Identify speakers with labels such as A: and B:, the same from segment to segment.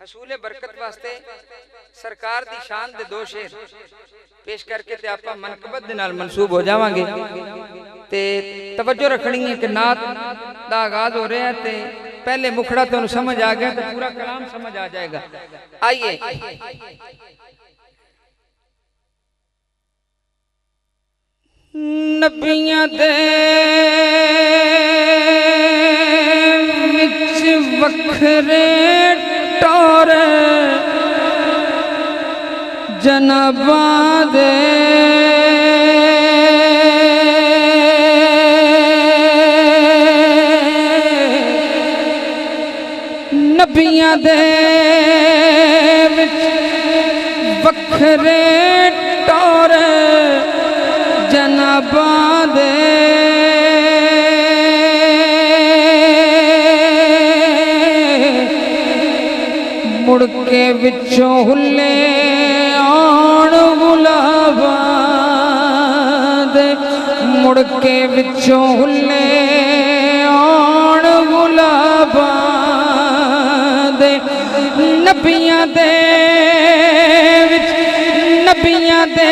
A: हसूले बरकत वास्ते सरकार दी शान दे दो शेर पेश करके ते आपां मनकबत दे नाल मंसूब हो जावांगे। ते तवज्जो रखनी है कि नात दा आगाज हो रहा है ते पहले मुखड़ा तो समझ आ गया तो पूरा कलाम समझ आ जाएगा। आइए नबियां दे विच वखरे टोरे जनाबां दे नबियां दे विच वखरे टोरे जनाबां दे मुड़ के विचों हुले आण गुलाबां दे मुड़ के विचों हुले आण गुलाबां दे नबियां दे विच नबियां दे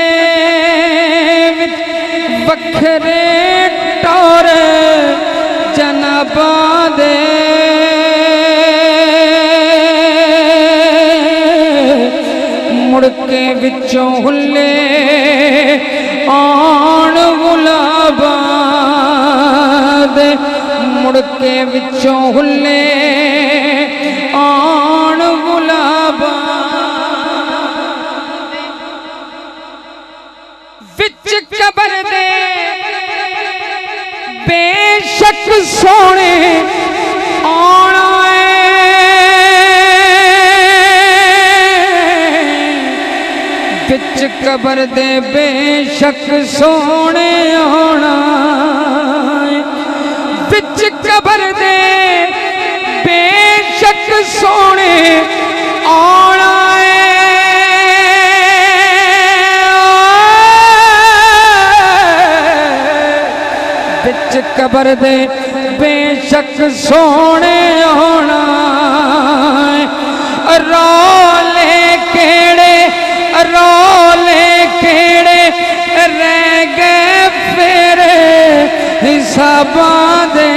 A: वखरे टोरे जनाबां दे मुड़ के विचों हुले आण गुलाबां दे मुड़ के विचों हुले आण गुलाबां विच कबर दे बेशक सोने आना बिच कबर दे बेशक सोने आना बिच कबर दे बेशक सोने आना बिच कबर दे बेशक सोने आना रोले केड़े रह गए फेरे हिसाबां दे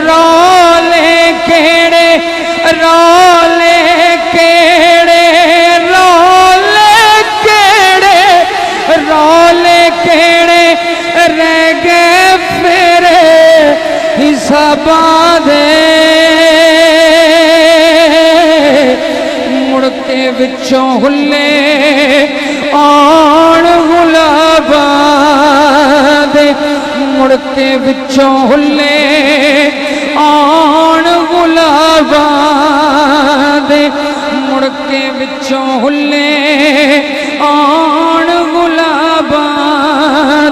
A: रोले केड़े रह गए फेरे हिसाबां दे मुड़ के विचों हुले आण गुलाबां दे मुड़ के विचों हुले आण गुलाबां दे मुड़ के विचों हुले आण गुलाबां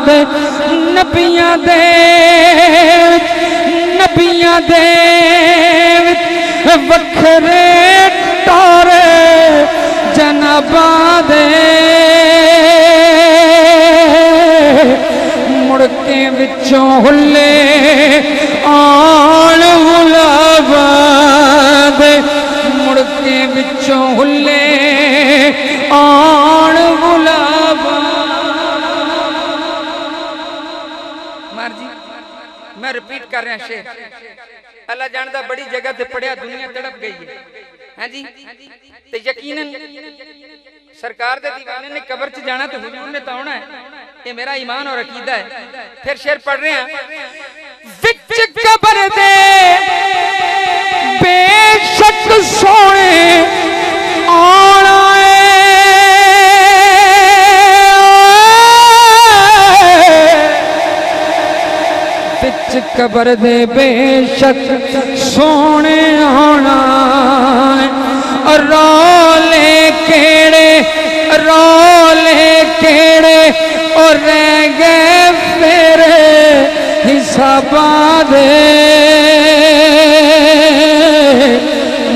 A: दे नबियां दे वखरे टोरे जनाबां दे मुड़ के विचों हुले आण गुलाबां दे मुड़ के विचों हुले आण गुलाबां मैं रिपीट कर रहा शेर अल्लाह जानदा बड़ी जगह ते पढ़िया दुनिया तड़प गई है। हाँ जी ते यकीनन सरकार दे दीवाने ने कब्र च जाना तो हुजूर ने तो आना है, ये मेरा ईमान और अकीदा है। फिर शेर पढ़ रहे हैं विच कब्र दे बेशक सोने आना कबर दे बेशक सोने आना रोले केड़े और रह गए फेरे हिसाबां दे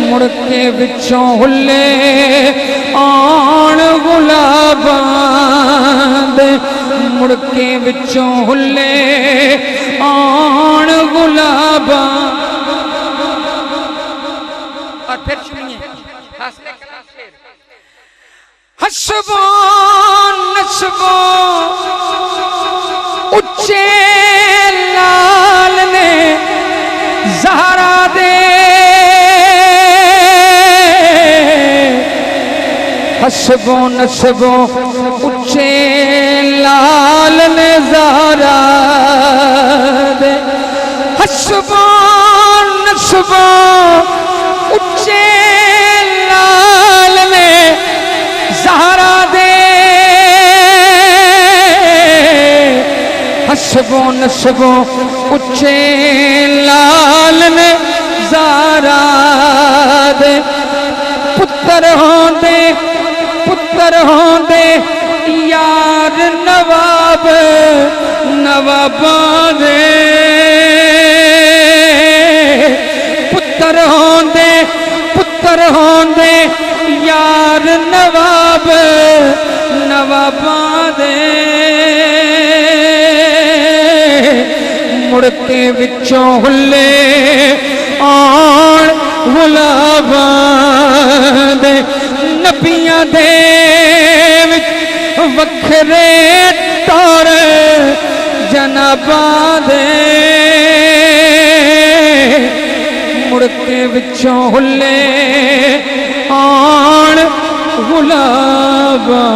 A: मुड़ के विचों हुले आण गुलाबां दे मुड़ के विचों हुले आण गुलाबां फिर सुनिए हासले कलाम शेर। हसबो नसबो उच्चे लाल ने ज़हरा दे, हसबो नसबो उच्चे लाल ने ज़हरा दे, हसबो नसबो उच्चे लाल ने ज़हरा दे, हसबो नसबो उच्चे लाल ने ज़हरा दे, पुत्र होंदे यार नवाब नवाबां दे, पुत्र होंदे यार नवाब नवाबां दे, मुड़ते विचों हुल्ले आण गुलाबां दे, नबियां दे वखरे तौर जनाबां दे, मुड़ते विचों हुल्ले आण गुलाबां